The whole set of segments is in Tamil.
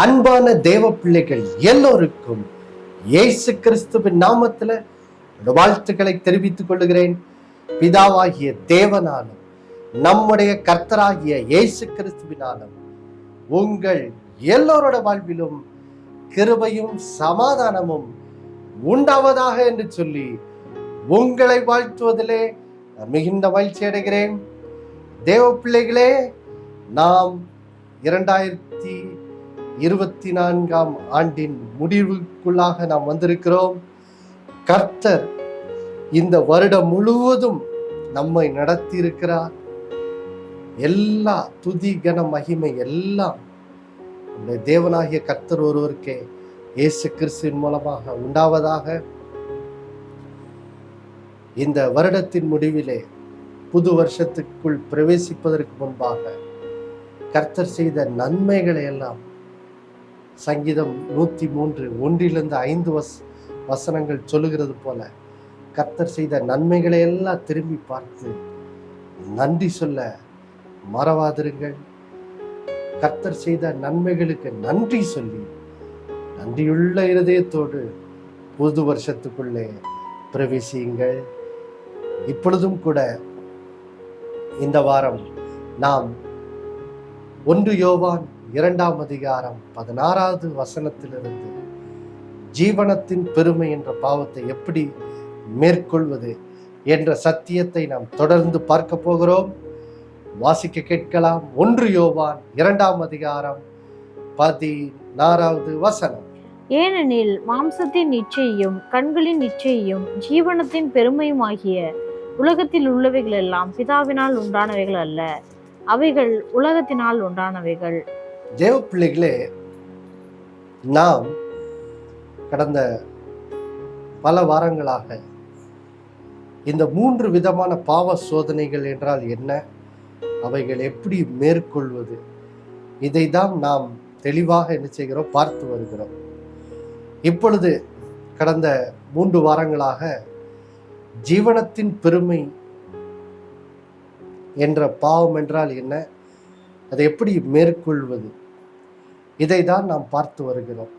அன்பான தேவ பிள்ளைகள் எல்லோருக்கும் இயேசு கிறிஸ்துவின் நாமத்துல வாழ்த்துக்களை தெரிவித்துக் கொள்கிறேன். பிதாவாகிய தேவனாலும் நம்முடைய கர்த்தராகிய இயேசு கிறிஸ்துவினாலும் உங்கள் எல்லோரோட வாழ்விலும் கிருபையும் சமாதானமும் உண்டாவதாக என்று சொல்லி உங்களை வாழ்த்துவதிலே மிகுந்த மகிழ்ச்சி அடைகிறேன். தேவ பிள்ளைகளே, நாம் 2024 ஆண்டின் முடிவுக்குள்ளாக நாம் வந்திருக்கிறோம். கர்த்தர் இந்த வருடம் முழுவதும் நம்மை நடத்தி இருக்கிறார். எல்லா துதி கன மகிமை எல்லாம் தேவனாகிய கர்த்தர் ஒருவருக்கே இயேசு கிறிஸ்துவின் மூலமாக உண்டாவதாக. இந்த வருடத்தின் முடிவிலே புது வருஷத்துக்குள் பிரவேசிப்பதற்கு முன்பாக கர்த்தர் செய்த நன்மைகளை எல்லாம் சங்கீதம் 103 1-5 வசனங்கள் சொல்லுகிறது போல கர்த்தர் செய்த நன்மைகளை எல்லாம் திரும்பி பார்த்து நன்றி சொல்ல மறவாதிருங்கள். கர்த்தர் செய்த நன்மைகளுக்கு நன்றி சொல்லி நன்றியுள்ள இருதயத்தோடு புது வருஷத்துக்குள்ளே பிரவேசியுங்கள். இப்பொழுதும் கூட இந்த வாரம் நாம் 1 யோவான் 2 அதிகாரம் 16 வசனத்திலிருந்து ஜீவனத்தின் பெருமை என்ற பாவத்தை எப்படி மேற்கொள்வது என்ற சத்தியத்தை நாம் தொடர்ந்து பார்க்க போகிறோம். வாசிக்க கேட்கலாம். 1 யோவான் 2 அதிகாரம் 16 வசனம். ஏனெனில் மாம்சத்தின் இச்சையும் கண்களின் இச்சையும் ஜீவனத்தின் பெருமையுமாகிய உலகத்தில் உள்ளவைகள் எல்லாம் பிதாவினால் உண்டானவைகள் அல்ல, அவைகள் உலகத்தினால் உண்டானவைகள். தேவ பிள்ளைகளே, நாம் கடந்த பல வாரங்களாக இந்த 3 விதமான பாவ சோதனைகள் என்றால் என்ன, அவைகள் எப்படி மேற்கொள்வது, இதை தான் நாம் தெளிவாக என்ன செய்கிறோம், பார்த்து வருகிறோம். இப்பொழுது கடந்த 3 வாரங்களாக ஜீவனத்தின் பெருமை என்ற பாவம் என்றால் என்ன, அதை எப்படி மேற்கொள்வது, இதை தான் நாம் பார்த்து வருகிறோம்.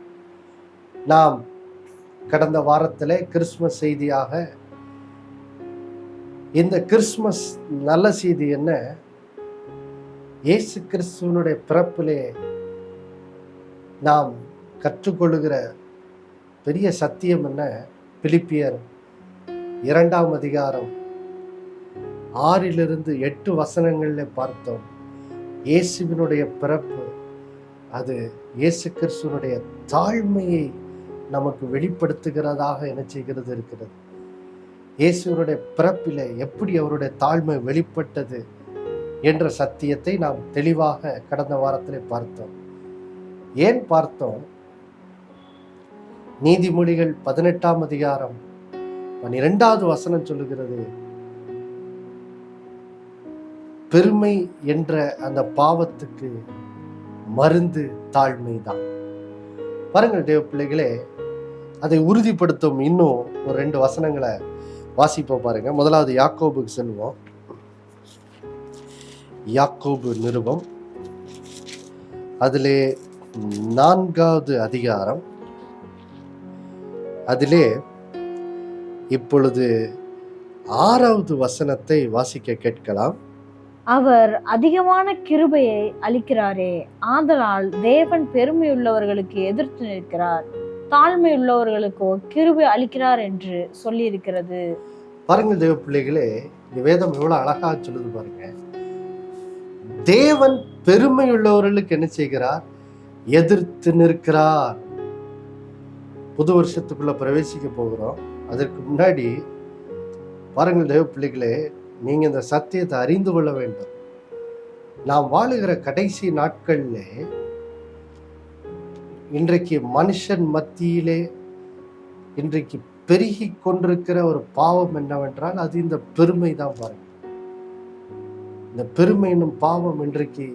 நாம் கடந்த வாரத்தில் கிறிஸ்துமஸ் செய்தியாக இந்த கிறிஸ்துமஸ் நல்ல செய்தி என்ன, இயேசு கிறிஸ்துவனுடைய பிறப்பிலே நாம் கற்றுக்கொள்ளுகிற பெரிய சத்தியம் என்ன, பிலிப்பியர் 2 அதிகாரம் 6-8 வசனங்கள்ல பார்த்தோம். இயேசுவினுடைய பிறப்பு அது இயேசு கிறிஸ்துவனுடைய தாழ்மையை நமக்கு வெளிப்படுத்துகிறதாக என்ன செய்கிறது இருக்கிறது. இயேசுவனுடைய பிறப்பிலே எப்படி அவருடைய தாழ்மை வெளிப்பட்டது என்ற சத்தியத்தை நாம் தெளிவாக கடந்த வாரத்திலே பார்த்தோம். ஏன் பார்த்தோம்? நீதிமொழிகள் 18 அதிகாரம் 12 வசனம் சொல்லுகிறது, பெருமை என்ற அந்த பாவத்துக்கு மருந்து தாழ்மை தான். பாருங்கள் தேவ பிள்ளைகளே, அதை உறுதிப்படுத்தும் இன்னும் ஒரு 2 வசனங்களை வாசிப்போம் பாருங்க. முதலாவது யாக்கோபுக்கு செல்வோம். யாக்கோபு நிருபம் அதிலே 4 அதிகாரம், அதிலே இப்பொழுது 6 வசனத்தை வாசிக்க கேட்கலாம். அவர் அதிகமான கிருபையை அளிக்கிறாரே, ஆதலால் தேவன் பெருமையுள்ளவர்களுக்கு எதிர்த்து நிற்கிறார், தாழ்மையுள்ளவர்களுக்கோ கிருபை அளிக்கிறார் என்று சொல்லி இருக்கிறது. பாருங்கள் தேவ பிள்ளைகளே, இந்த வேதம் எவ்வளவு அழகா சொல்லுது பாருங்க. தேவன் பெருமையுள்ளவர்களுக்கு என்ன செய்கிறார், எதிர்த்து நிற்கிறார். புது வருஷத்துக்குள்ள பிரவேசிக்க போகிறோம். அதற்கு முன்னாடி பாருங்கள் தேவ பிள்ளைகளே, நீங்க இந்த சத்தியத்தை அறிந்து கொள்ள வேண்டும். நாம் வாழுகிற கடைசி நாட்கள்ல இன்றைக்கு மனுஷன் மத்தியிலே இன்றைக்கு பெருகி கொண்டிருக்கிற ஒரு பாவம் என்னவென்றால் அது இந்த பெருமை தான். பாருங்க, இந்த பெருமை என்னும் பாவம் இன்றைக்கு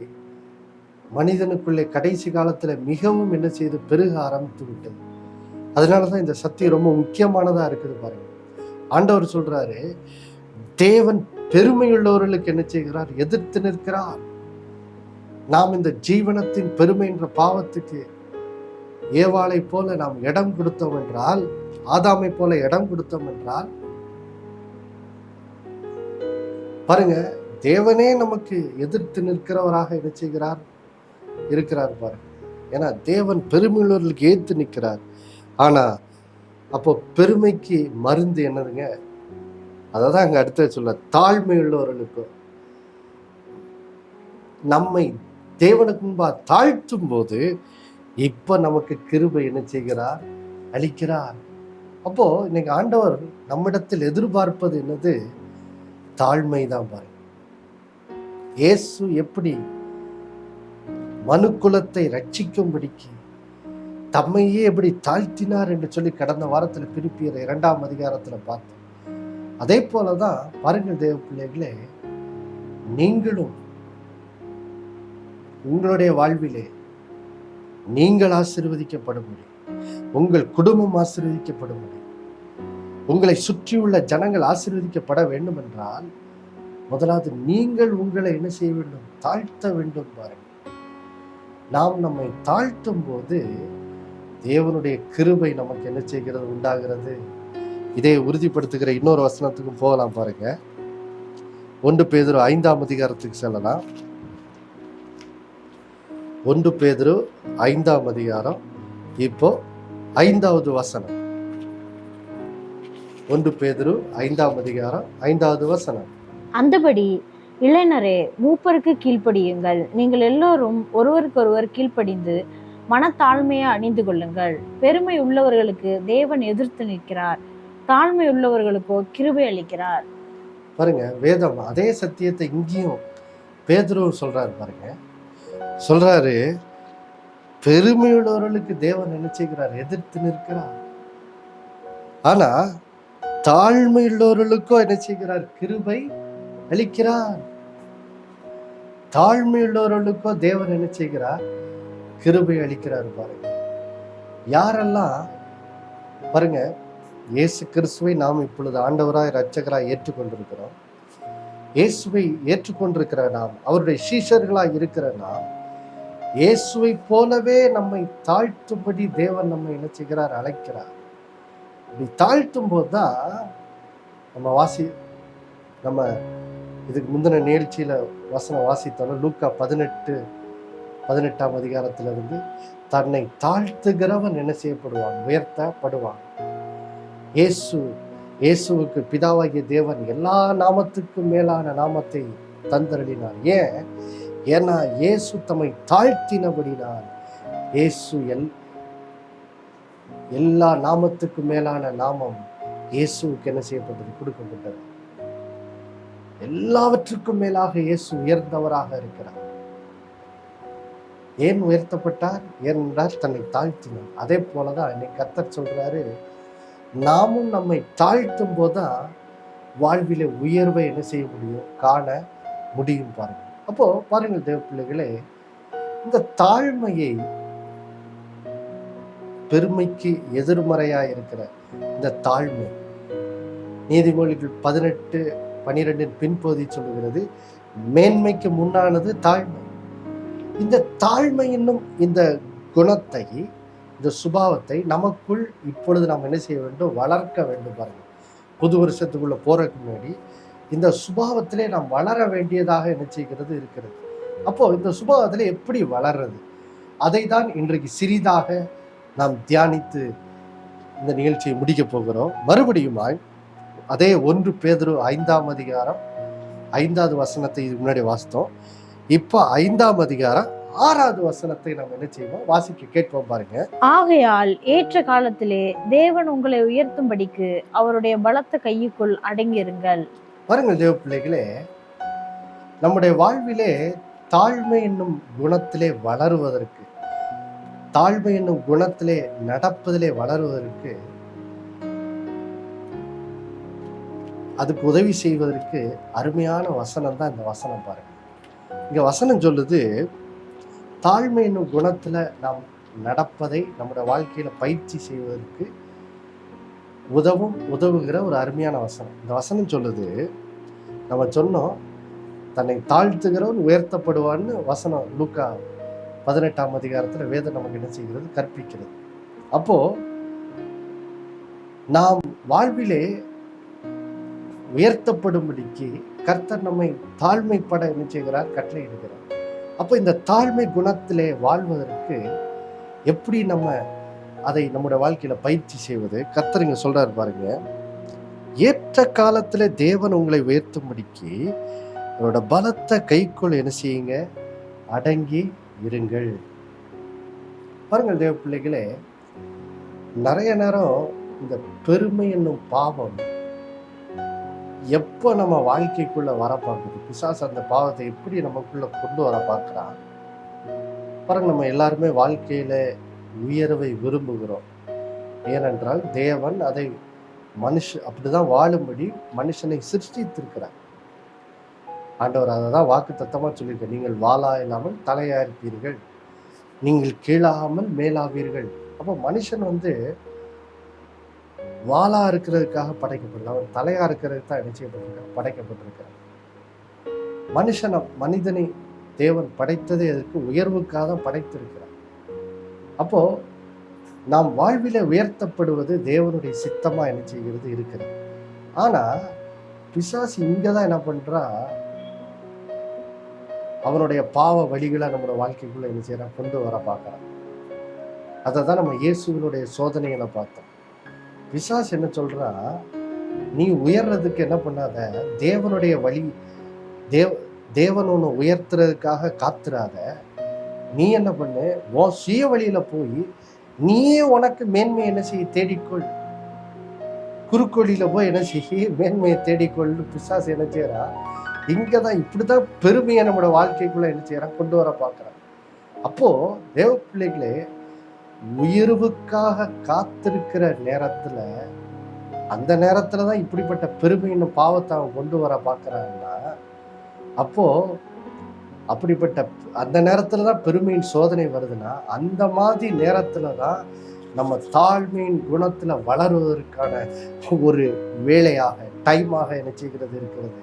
மனிதனுக்குள்ளே கடைசி காலத்துல மிகவும் என்ன செய்து பெருக ஆரம்பித்து விட்டது. அதனாலதான் இந்த சத்தியம் ரொம்ப முக்கியமானதா இருக்குது. பாருங்க, ஆண்டவர் சொல்றாரு, தேவன் பெருமையுள்ளவர்களுக்கு என்ன செய்கிறார், எதிர்த்து நிற்கிறார். நாம் இந்த ஜீவனத்தின் பெருமை என்ற பாவத்துக்கு ஏவாளை போல நாம் இடம் கொடுத்தோம் என்றால், ஆதாமை போல இடம் கொடுத்தோம் என்றால், பாருங்க, தேவனே நமக்கு எதிர்த்து நிற்கிறவராக என்ன செய்கிறார் இருக்கிறார் பாருங்க. ஏன்னா தேவன் பெருமையுள்ளவர்களுக்கு ஏத்து நிற்கிறார். ஆனா அப்போ பெருமைக்கு மருந்து என்னதுங்க? அதான் அங்க அடுத்த சொல்ல, தாழ்மை உள்ளவர்களுக்கு. நம்மை தேவனுக்கு முன்பா தாழ்த்தும் போது இப்ப நமக்கு கிருபை என்ன செய்கிறார்? அளிக்கிறார். அப்போ இன்னைக்கு ஆண்டவர் நம்மிடத்தில் எதிர்பார்ப்பது என்னது? தாழ்மை தான் பாருங்க. இயேசு எப்படி மனுக்குலத்தை ரட்சிக்கும்படிக்கு தம்மையே எப்படி தாழ்த்தினார் என்று சொல்லி கடந்த வாரத்தில் பிலிப்பியர் 2ஆம் அதிகாரத்துல பார்த்தோம். அதே போலதான் பாருங்கள் தேவ பிள்ளைகளே, நீங்களும் உங்களுடைய வாழ்விலே நீங்கள் ஆசீர்வதிக்கப்படும் முடியும், உங்கள் குடும்பம் ஆசீர்வதிக்கப்படும் முடியும், உங்களை சுற்றியுள்ள ஜனங்கள் ஆசீர்வதிக்கப்பட வேண்டும் என்றால் முதலாவது நீங்கள் உங்களை என்ன செய்ய வேண்டும்? தாழ்த்த வேண்டும் பாருங்கள். நாம் நம்மை தாழ்த்தும் போது தேவனுடைய கிருபை நமக்கு என்ன செய்கிறது? உண்டாகிறது. இதை உறுதிப்படுத்துகிற இன்னொரு வசனத்துக்கும் போகலாம் பாருங்க. 1 பேதுரு 5ஆம் அதிகாரத்துக்கு செல்லலாம். 1 பேதுரு 5ஆம் அதிகாரம், இப்போ 5வது வசனம். 1 பேதுரு 5ஆம் அதிகாரம் 5வது வசனம். அந்தபடி இளைஞரே, மூப்பருக்கு கீழ்ப்படியுங்கள். நீங்கள் எல்லோரும் ஒருவருக்கொருவர் கீழ்ப்படிந்து மனத்தாழ்மையை அணிந்து கொள்ளுங்கள். பெருமை உள்ளவர்களுக்கு தேவன் எதிர்த்து நிற்கிறார், தாழ்மை உள்ளவர்களுக்கோ கிருபை அளிக்கிறார். பாருங்க, வேதம் அதே சத்தியத்தை இங்கேயும் பேதுரு சொல்றாரு பாருங்க. சொல்றாரு, பெருமையுள்ளவர்களுக்கு தேவன் என்ன செய்கிறார்? எதிர்த்து நிற்கிறார். ஆனா தாழ்மையுள்ளவர்களுக்கோ என்ன செய்கிறார்? கிருபை அளிக்கிறார். தாழ்மையுள்ளவர்களுக்கோ தேவன் என்ன செய்கிறார்? கிருபை அளிக்கிறார் பாருங்க. யாரெல்லாம் பாருங்க, இயேசு கிறிஸ்துவை நாம் இப்பொழுது ஆண்டவராய் இரட்சகராய் ஏற்றுக்கொண்டிருக்கிறோம். இயேசுவை ஏற்றுக்கொண்டிருக்கிற நாம், அவருடைய சீஷர்களாய் இருக்கிற நாம், இயேசுவை போலவே நம்மை தாழ்த்தும்படி தேவன் நம்மை என்ன செய்கிறார்? அழைக்கிறார். இப்படி தாழ்த்தும் போதுதான் நம்ம இதுக்கு முந்தின நிகழ்ச்சியில வசனம் வாசித்தாலும் லூக்கா 18ஆம் அதிகாரத்துல இருந்து, தன்னை தாழ்த்துகிறவன் என்ன செய்யப்படுவான்? உயர்த்தப்படுவான். இயேசுவுக்கு பிதாவாகிய தேவன் எல்லா நாமத்துக்கும் மேலான நாமத்தை தந்தருளினார். ஏன்னா இயேசு தம்மை தாழ்த்தினபடினார். இயேசு எல்லா நாமத்துக்கும் மேலான நாமம் இயேசுவுக்கு என்ன செய்யப்பட்டது? கொடுக்கப்பட்டது. எல்லாவற்றுக்கும் மேலாக இயேசு உயர்ந்தவராக இருக்கிறார். ஏன் உயர்த்தப்பட்டார்? ஏனென்றால் தன்னை தாழ்த்தினார். அதே போலதான் இன்னைக்கு கர்த்தர் சொல்றாரு, நாமும் நம்மை தாழ்த்தும் போதுதான் வாழ்வில உயர்வை என்ன செய்ய முடியும்? காண முடியும் பாருங்க. அப்போ பாருங்கள் தேவ பிள்ளைகளே, இந்த தாழ்மையை, பெருமைக்கு எதிர்மறையா இருக்கிற இந்த தாழ்மை, நீதிமொழிகள் 18:12 பின்பகுதி சொல்லுகிறது, மேன்மைக்கு முன்னானது தாழ்மை. இந்த தாழ்மை என்னும் இந்த குணத்தை, இந்த சுபாவத்தை நமக்குள் இப்பொழுது நாம் என்ன செய்ய வேண்டும்? வளர்க்க வேண்டும் பாருங்க. புது வருஷத்துக்குள்ள போறதுக்கு முன்னாடி இந்த சுபாவத்திலே நாம் வளர வேண்டியதாக என்ன செய்கிறது? இருக்கிறது. அப்போ இந்த சுபாவத்திலே எப்படி வளர்றது? அதை தான் இன்றைக்கு சிறிதாக நாம் தியானித்து இந்த நிகழ்ச்சியை முடிக்க போகிறோம். மறுபடியுமாய் அதே 1 பேதுரு 5ஆம் அதிகாரம் 5வது வசனத்தை இது முன்னாடி வாசித்தோம். இப்ப 5ஆம் அதிகாரம் 6வது வசனத்தை நாம் என்ன செய்வோம்? வாசிக்க கேட்போம் பாருங்க. ஆகையால் ஏற்ற காலத்திலே தேவன் உங்களை உயர்த்தும்படிக்கு அவருடைய பலத்த கையுக்குள் அடங்கியிருங்கள். பாருங்கள் தேவ பிள்ளைகளே, நம்முடைய வாழ்விலே தாழ்மை என்னும் குணத்திலே வளருவதற்கு, தாழ்மை என்னும் குணத்திலே நடப்பதிலே வளருவதற்கு, அதுக்கு உதவி செய்வதற்கு அருமையான வசனம் தான் இந்த வசனம் பாருங்க. இங்க வசனம் சொல்லுது, தாழ்மை என்னும் குணத்துல நாம் நடப்பதை நம்முடைய வாழ்க்கையில பயிற்சி செய்வதற்கு உதவுகிற ஒரு அருமையான வசனம். இந்த வசனம் சொல்லுது, நம்ம சொன்னோம் தன்னை தாழ்த்துகிறவன் உயர்த்தப்படுவான்னு வசனம் லூக்கா 18ஆம் அதிகாரத்துல வேதம் நமக்கு என்ன செய்கிறது? கற்பிக்கிறது. அப்போ நாம் வாழ்விலே உயர்த்தப்படும்படிக்கு கர்த்தர் நம்மை தாழ்மைப்பட என்ன செய்கிறார்? கட்டளையிடுகிறார். அப்போ இந்த தாழ்மை குணத்திலே வாழ்வதற்கு எப்படி நம்ம அதை நம்முடைய வாழ்க்கையில பயிற்சி செய்வது? கர்த்தர் இங்க சொல்றாரு பாருங்க, ஏற்ற காலத்துல தேவன் உங்களை உயர்த்தும்படிக்கு அவரோட பலத்த கைக்குள் என்ன செய்யுங்க? அடங்கி இருங்கள். பாருங்கள் தேவ பிள்ளைகளே, நிறைய நேரம் இந்த பெருமை என்னும் பாவம் எப்போ நம்ம வாழ்க்கைக்குள்ள வர பார்க்குது, பிசாசு அந்த பாவத்தை எப்படி நமக்குள்ள கொண்டு வர பார்க்கிறான் பாருங்க. நம்ம எல்லாருமே வாழ்க்கையில உயர்வை விரும்புகிறோம். ஏனென்றால் தேவன் அதை அப்படிதான் வாழும்படி மனுஷனை சிருஷ்டித்திருக்கிறார். ஆண்டவர் அதை தான் வாக்கு தத்தமா சொல்லியிருக்க, நீங்கள் வாளா இல்லாமல் தலையா இருப்பீர்கள், நீங்கள் கீழாமல் மேலாவீர்கள். அப்போ மனுஷன் வாளா இருக்கிறதுக்காக படைக்கப்படல, அவன் தலையா இருக்கிறதுக்கு தான் நிச்சயப்பட்டிருக்க படைக்கப்பட்டிருக்கிறான். மனிதனை தேவன் படைத்ததே அதற்கு உயர்வுக்காக தான் படைத்திருக்கிறார். அப்போ நாம் வாழ்வில உயர்த்தப்படுவது தேவனுடைய சித்தமா என்ன செய்கிறது? இருக்கிறது. ஆனா பிசாசு இங்கதான் என்ன பண்றா? அவனுடைய பாவ வழிகளை நம்மளோட வாழ்க்கைக்குள்ள என்ன செய்யறான்? கொண்டு வர பார்க்கறான். அதை தான் நம்ம இயேசுவினுடைய சோதனைகளை பார்த்தோம். பிசாசு என்ன சொல்றா? நீ உயர்றதுக்கு என்ன பண்ணாத, தேவனுடைய வழி, தேவன் உன்னை உயர்த்துறதுக்காக காத்துறாத. நீ என்ன பண்ணு, உன் சுய வழியில போய் நீயே உனக்கு மேன்மையை என்ன செய்ய தேடிக்கொள், குறுக்கோழியில போய் என்ன செய்ய மேன்மையை தேடிக்கொள். பிசாசு என்ன செய்யறா? இங்கதான் இப்படிதான் பெருமையை நம்மளோட வாழ்க்கைக்குள்ள என்ன செய்யறான்? கொண்டு வர பார்க்கறான். அப்போ தேவ பிள்ளைகளே, உயர்வுக்காக காத்திருக்கிற நேரத்துல, அந்த நேரத்துலதான் இப்படிப்பட்ட பெருமையின் பாவத்தை அவன் கொண்டு வர பார்க்கறான்னா, அப்போ அப்படிப்பட்ட அந்த நேரத்துலதான் பெருமையின் சோதனை வருதுன்னா, அந்த மாதிரி நேரத்துலதான் நம்ம தாழ்மையின் குணத்துல வளருவதற்கான ஒரு வேலையாக, டைமாக என்ன செய்கிறது இருக்கிறது.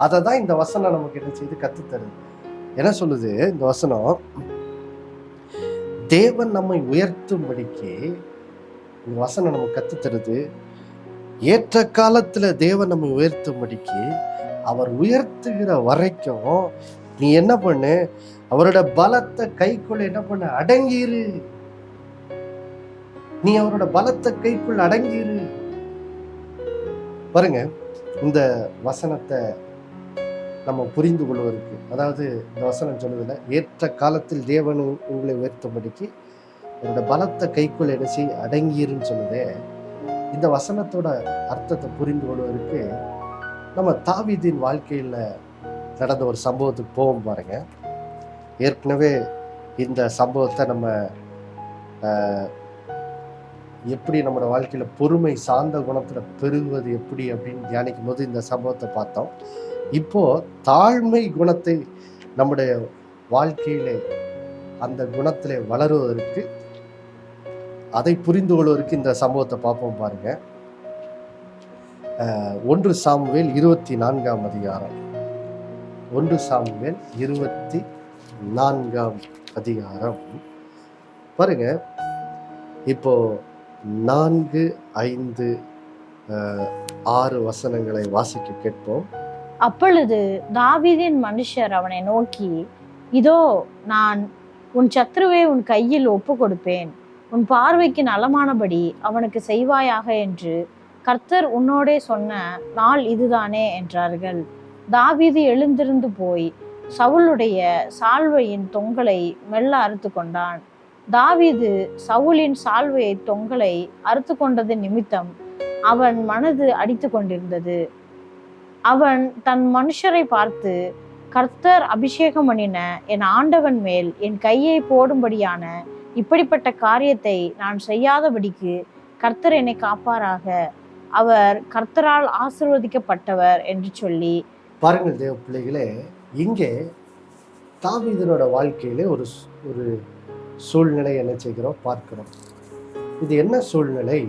அதை தான் இந்த வசனம் நமக்கு என்ன செய்து கத்துத்தருது. என்ன சொல்லுது இந்த வசனம்? தேவன் நம்மை உயர்த்தும்படிக்கு இந்த வசனம் நமக்கு கத்துத்தருது. ஏற்ற காலத்துல தேவன் நம்மை உயர்த்தும்படிக்கு அவர் உயர்த்துகிற வரைக்கும் நீ என்ன பண்ணு? அவரோட பலத்த கைக்குள்ள என்ன பண்ண? அடங்கிரு. நீ அவரோட பலத்த கைக்குள்ள அடங்கிரு. பாருங்க, இந்த வசனத்தை நம்ம புரிந்து கொள்வதற்கு, அதாவது இந்த வசனம் சொல்லுதுல, ஏற்ற காலத்தில் தேவன் உங்களை உயர்த்தும்படிக்கு அவரோட பலத்த கைக்குள்ள என்ன செய் அடங்கிருன்னு சொல்லுதே. இந்த வசனத்தோட அர்த்தத்தை புரிந்து கொள்வதற்கு நம்ம தாவீதின் வாழ்க்கையில நடந்த ஒரு சம்பவத்துக்கு போவோம் பாருங்க. ஏற்கனவே இந்த சம்பவத்தை நம்ம எப்படி நம்மளோட வாழ்க்கையில பொறுமை சார்ந்த குணத்துல பெருகுவது எப்படி அப்படின்னு தியானிக்கும் போது இந்த சம்பவத்தை பார்த்தோம். இப்போ தாழ்மை குணத்தை நம்முடைய வாழ்க்கையிலே அந்த குணத்திலே வளருவதற்கு, அதை புரிந்து கொள்வதற்கு இந்த சம்பவத்தை பார்ப்போம் பாருங்க. 1 சாமுவேல் 24ஆம் அதிகாரம். 1 சாமுவேல் 24ஆம் அதிகாரம் பாருங்க. இப்போ 4, 5, 6 வசனங்களை வாசிக்க கேட்போம். அப்பொழுது தாவீதின் மனுஷர் அவனை நோக்கி, இதோ நான் உன் சத்ருவை உன் கையில் ஒப்பு கொடுப்பேன், உன் பார்வைக்கு நலமானபடி அவனுக்கு செய்வாயாக என்று கர்த்தர் உன்னோடே சொன்ன நாள் இதுதானே என்றார்கள். தாவீது எழுந்திருந்து போய் சவுலுடைய சால்வையின் தொங்கலை மெல்ல அறுத்து கொண்டான். தாவீது சவுலின் சால்வையை தொங்கலை அறுத்து கொண்டது நிமித்தம் அவன் மனது அடித்து கொண்டிருந்தது. அவன் தன் மனுஷரை பார்த்து, கர்த்தர் அபிஷேகம் பண்ணின என் ஆண்டவன் மேல் என் கையை போடும்படியான இப்படிப்பட்ட காரியத்தை நான் செய்யாதபடிக்கு கர்த்தர் என்னை காப்பாராக, அவர் கர்த்தரால் ஆசீர்வதிக்கப்பட்டவர் என்று சொல்லி. பாருங்கள் தேவ பிள்ளைகளே, இங்கே தாவீதனோட வாழ்க்கையிலே ஒரு சூழ்நிலை என்ன செய்கிறோம் பார்க்கிறோம். இது என்ன சூழ்நிலை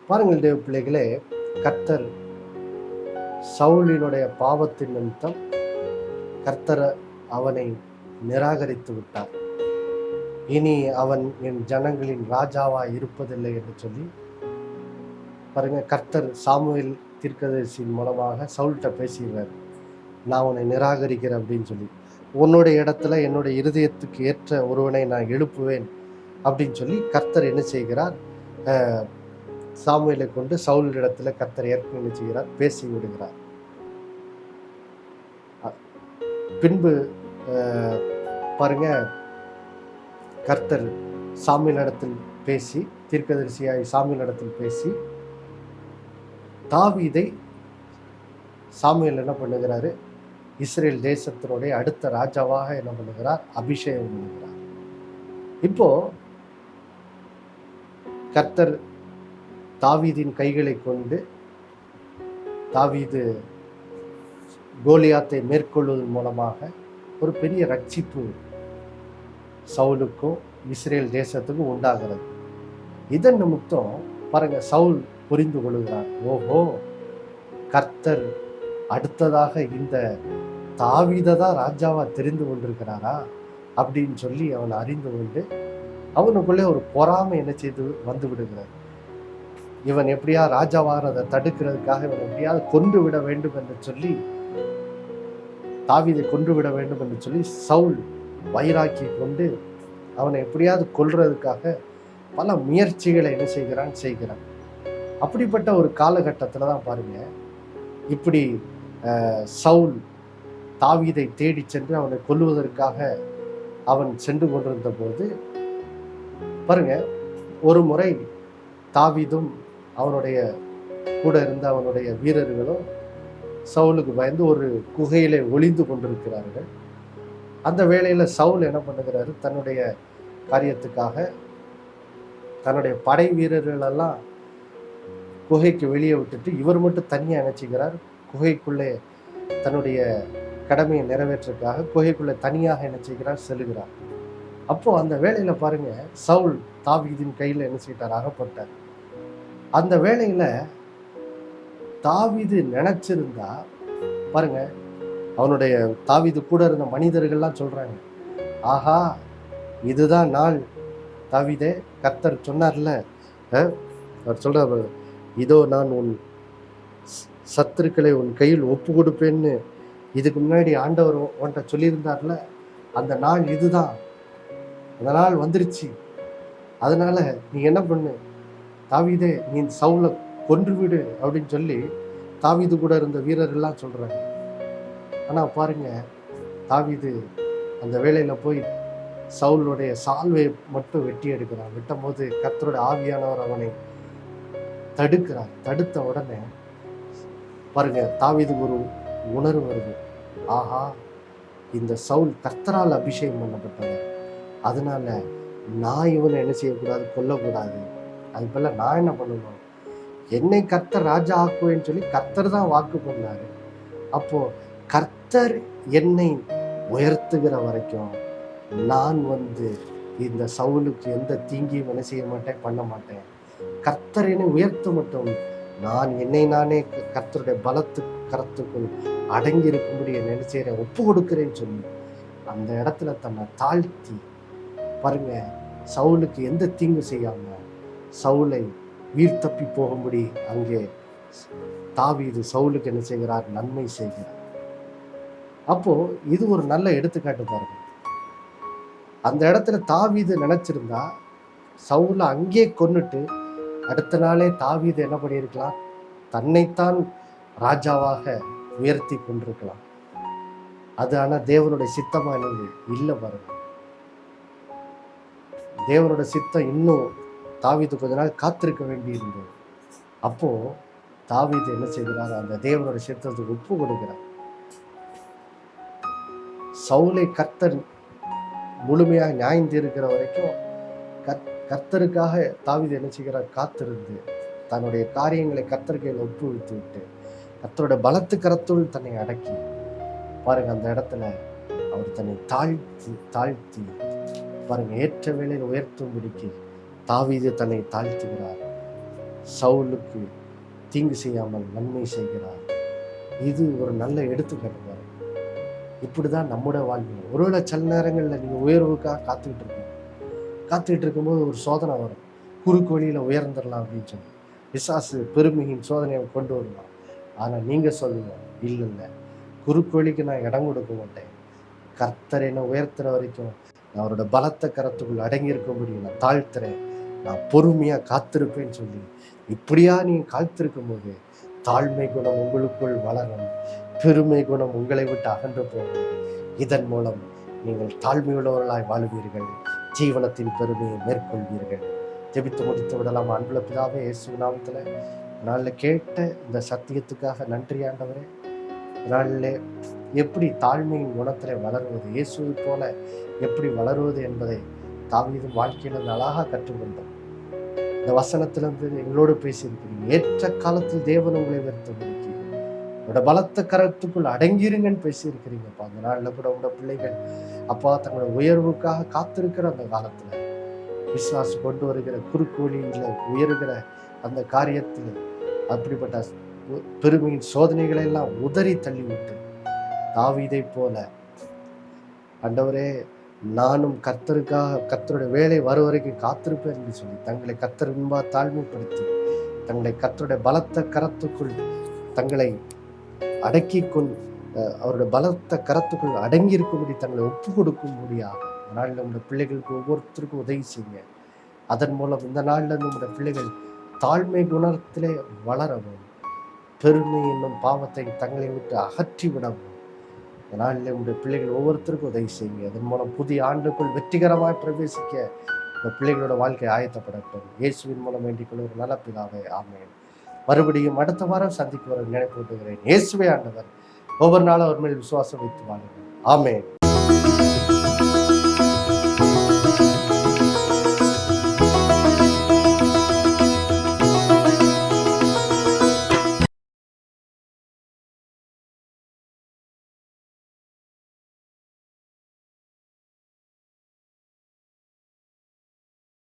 பாருங்கள் தேவ பிள்ளைகளே. கர்த்தர் சவுலினுடைய பாவத்தின் நிமித்தம் கர்த்தர் அவனை நிராகரித்து விட்டார். இனி அவன் என் ஜனங்களின் ராஜாவா இருப்பதில்லை என்று சொல்லி பாருங்க, கர்த்தர் சாமுவேல் தீர்க்கதரிசியின் மூலமாக சவுல்கிட்ட பேசிடுறார். நான் உன்னை நிராகரிக்கிறேன் அப்படின்னு சொல்லி, உன்னுடைய இடத்துல என்னுடைய இருதயத்துக்கு ஏற்ற ஒருவனை நான் எழுப்புவேன் அப்படின்னு சொல்லி கர்த்தர் என்ன செய்கிறார், சாமுவேலை கொண்டு சவுல் இடத்துல கர்த்தர் ஏற்க என்ன செய்கிறார், பேசி விடுகிறார். பின்பு பாருங்க, கர்த்தர் சாமுவேல் இடத்தில் பேசி, தீர்க்கதரிசியாய் சாமுவேல் இடத்தில் பேசி, தாவீதை சாமுவேல் என்ன பண்ணுகிறாரு, இஸ்ரேல் தேசத்தினுடைய அடுத்த ராஜாவாக என்ன பண்ணுகிறார், அபிஷேகம் பண்ணுகிறார். இப்போ கர்த்தர் தாவீதின் கைகளை கொண்டு தாவீது கோலியாத்தை மேற்கொள்வதன் மூலமாக ஒரு பெரிய ரட்சிப்பு சவுலுக்கும் இஸ்ரேல் தேசத்துக்கும் உண்டாகிறது. இதன் நிமித்தம் பாருங்க, சவுல் புரிந்து கொள்கிறார், ஓஹோ, கர்த்தர் அடுத்ததாக இந்த தாவீதை தான் ராஜாவா தெரிந்து கொண்டிருக்கிறாரா அப்படின்னு சொல்லி அவன் அறிந்து கொண்டு அவனுக்குள்ளே ஒரு பொறாமை என்ன செய்து வந்து விடுகிறார். இவன் எப்படியா ராஜாவாகிறதை தடுக்கிறதுக்காக இவன் எப்படியாவது கொன்று விட வேண்டும் என்று சொல்லி, தாவீதை கொன்று விட வேண்டும் என்று சொல்லி சவுல் வைராக்கி கொண்டு அவனை எப்படியாவது கொல்றதுக்காக பல முயற்சிகளை என்ன செய்கிறான். அப்படிப்பட்ட ஒரு காலகட்டத்தில் தான் பாருங்க, இப்படி சவுல் தாவீதை தேடி சென்று அவனை கொல்லுவதற்காக அவன் சென்று கொண்டிருந்த போது பாருங்க, ஒரு முறை தாவீதும் அவனுடைய கூட இருந்த அவனுடைய வீரர்களும் சவுலுக்கு பயந்து ஒரு குகையிலே ஒளிந்து கொண்டிருக்கிறார்கள். அந்த வேளையில சவுல் என்ன பண்ணுகிறாரு, தன்னுடைய காரியத்துக்காக தன்னுடைய படை வீரர்களெல்லாம் குகைக்கு வெளியே விட்டுட்டு இவர் மட்டும் தனியாக நினைச்சுக்கிறார். குகைக்குள்ளே தன்னுடைய கடமையை நிறைவேற்றதுக்காக குகைக்குள்ளே தனியாக என்ன செய்கிறார், செல்லுகிறார். அப்போ அந்த வேளையில பாருங்க, சவுல் தாவீதின் கையில என்ன செய்தார், அகப்பட்டார். அந்த வேளையில தாவீது நினைச்சிருந்தா பாருங்க, அவனுடைய தாவீது கூட இருந்த மனிதர்கள்லாம் சொல்றாங்க, ஆஹா, இதுதான் நாள் தாவீதே, கர்த்தர் சொன்னார்ல, அவர் சொல்றாரு, இதோ நான் உன் சத்துருக்களை உன் கையில் ஒப்பு கொடுப்பேன்னு இதுக்கு முன்னாடி ஆண்டவர் உன்கிட்ட சொல்லியிருந்தார்ல, அந்த நாள் இதுதான், அந்த நாள் வந்துருச்சு. அதனால நீ என்ன பண்ணு, தாவீதே, நீ சவுலை கொன்று விடு அப்படின்னு சொல்லி தாவீது கூட இருந்த வீரர்கள்லாம் சொல்றாங்க. ஆனா பாருங்க, தாவீது அந்த வேளையில போய் சவுலுடைய சால்வை மட்டும் வெட்டி எடுக்கிறான். வெட்டும் போது கர்த்தருடைய ஆவியானவர் அவனை தடுக்கிறார். தடுத்த உடனே பாருங்க, தாவீதுக்கு ஒரு உணர்வு வருது, ஆஹா, இந்த சவுல் கர்த்தரால் அபிஷேகம் பண்ணப்பட்டவர், அதனால நான் இவனை என்ன செய்யக்கூடாது, கொல்லக்கூடாது. அது போல நான் என்ன பண்ணணும், என்னை கர்த்தர் ராஜா ஆக்குவேன்னு சொல்லி கர்த்தர் தான் வாக்கு பண்ணாரு. அப்போ கர்த்தர் என்னை உயர்த்துகிற வரைக்கும் நான் இந்த சவுலுக்கு எந்த தீங்கியும் என்ன செய்ய மாட்டேன், பண்ண மாட்டேன். கர்த்தர் என்னை உயர்த்த மட்டும் நான் என்னை நானே கர்த்தருடைய கரத்துக்குள் அடங்கி இருக்கும்படி என்ன செய்யறேன், ஒப்பு கொடுக்கிறேன்னு சொல்லி அந்த இடத்துல தன்னை தாழ்த்தி பாருங்க, சவுலுக்கு எந்த தீங்கு செய்யாம சவுலை வீர் தப்பி போகும்படி அங்கே தாவீது சவுலுக்கு என்ன செய்கிறார், நன்மை செய்கிறார். அப்போ இது ஒரு நல்ல எடுத்துக்காட்டு பாருங்க. அந்த இடத்துல தாவீது நினைச்சிருந்தா சவுலை அங்கே கொன்னுட்டு அடுத்த நாளே தாவீது என்ன பண்ணியிருக்கலாம், தன்னைத்தான் ராஜாவாக உயர்த்தி கொண்டிருக்கலாம். அது ஆனா தேவனுடைய சித்தமா இல்லை பாருங்க. தேவனோட சித்தம் இன்னும் தாவீது கொஞ்ச நாள் காத்திருக்க வேண்டி இருந்தது. அப்போ தாவீது என்ன செய்கிறார், அந்த தேவனோட சித்தத்துக்கு ஒப்பு கொடுக்கிறார். சவுலை கர்த்தர் முழுமையாக நியாயம் தீர்க்கிற வரைக்கும் கர்த்தருக்காக தாவீது என்ன செய்கிறார், காத்திருந்து தன்னுடைய காரியங்களை கர்த்தர் கையில் ஒப்புவித்து விட்டு கர்த்தருடைய பலத்து கரத்துள் தன்னை அடக்கி பாருங்க, அந்த இடத்துல அவர் தன்னை தாழ்த்தி பாருங்க, ஏற்ற வேளையில் உயர்த்தும்படிக்கு தாவீது தன்னை தாழ்த்துகிறார். சவுலுக்கு தீங்கு செய்யாமல் நன்மை செய்கிறார். இது ஒரு நல்ல எடுத்துக்காட்டு பாருங்க. இப்படிதான் நம்முடைய வாழ்வு. ஒருவேளை சில நேரங்களில் நீங்கள் உயர்வுக்காக காத்துக்கிட்டு இருக்கும்போது ஒரு சோதனை வரும். குறுக்கு வழியில் உயர்ந்துடலாம் அப்படின்னு சொல்லி பிசாசு பெருமையின் சோதனையை கொண்டு வருவான். ஆனால் நீங்கள் சொல்லுங்க, இல்லை, குறுக்கு வழிக்கு நான் இடம் கொடுக்க மாட்டேன். கர்த்தர் என்னை உயர்த்துற வரைக்கும் நான் அவரோட பலத்த கரத்துக்குள் அடங்கியிருக்க முடியும். நான் தாழ்த்துறேன், நான் பொறுமையாக காத்திருப்பேன்னு சொல்லி இப்படியா நீங்கள் காத்திருக்கும் போது தாழ்மை குணம் உங்களுக்குள் வளரும், பெருமை குணம் உங்களை விட்டு அகன்று போகும். இதன் மூலம் நீங்கள் தாழ்மையுள்ளவர்களாய் வாழ்வீர்கள், ஜீவனத்தின் பெருமையை மேற்கொள்வீர்கள். ஜெபித்து முடித்து விடலாம். அன்புள்ள பிதாவே, இயேசு நாமத்தில் நாளில் கேட்ட இந்த சத்தியத்துக்காக நன்றி ஆண்டவரே. நாளில் எப்படி தாழ்மையின் குணத்தில் வளருவது, இயேசுவை போல எப்படி வளருவது என்பதை தாவீதின் வாழ்க்கையில் அழகாக கற்றுக்கொண்டோம். இந்த வசனத்திலிருந்து எங்களோடு பேசியிருக்கிறீங்க. ஏற்ற காலத்தில் தேவன் உங்களை வெறுத்து முடிக்கிறீங்க, உங்களோட பலத்த கரத்துக்குள் அடங்கிருங்கன்னு பேசியிருக்கிறீங்கப்பா. அந்த நாளில் கூட உங்களோட பிள்ளைகள் அப்பா தங்களோட உயர்வுக்காக காத்திருக்கிற அந்த காலத்தில் விசுவாசு கொண்டு வருகிற குறுக்கு வழியில் உயர்கிற அந்த காரியத்தில் அப்படிப்பட்ட பெருமையின் சோதனைகளை எல்லாம் உதறி தள்ளிவிட்டு தாவீதை போல ஆண்டவரே நானும் கர்த்தருடைய வேலை வரும் வரைக்கும் காத்திருப்பேன் என்று சொல்லி தங்களை கர்த்தர் முன்பா தாழ்மைப்படுத்தி தங்களை கர்த்தருடைய பலத்த கரத்துக்குள் தங்களை அடக்கி கொண்டு அவருடைய பலத்த கரத்துக்குள் அடங்கி இருக்கும்படி தங்களை ஒப்பு கொடுக்கும்படியாக இந்த நாளில் நம்முடைய பிள்ளைகளுக்கு ஒவ்வொருத்தருக்கும் உதவி செய்யுங்க. அதன் மூலம் இந்த நாளில் நம்முடைய பிள்ளைகள் தாழ்மை குணத்திலே வளரவும், பெருமை என்னும் பாவத்தை தங்களை விட்டு அகற்றி விடவும் இந்த நாளில் நம்முடைய பிள்ளைகள் ஒவ்வொருத்தருக்கும் உதவி செய்யுங்க. அதன் மூலம் புதிய ஆண்டுக்குள் வெற்றிகரமாக பிரவேசிக்க இந்த பிள்ளைகளோட வாழ்க்கை ஆயத்தப்படட்டும். இயேசுவின் மூலம் வேண்டிக் கொள்ள ஒரு நல்ல பிதாவே, ஆமென். மறுபடியும் அடுத்த வாரம் சந்திக்க வர நினைப்பூட்டுகிறேன். இயேசுவே ஆண்டவர். ஒவ்வொரு நாளும் அவர் மேல் விசுவாசம் வைத்து வாழுங்கள். ஆமென்.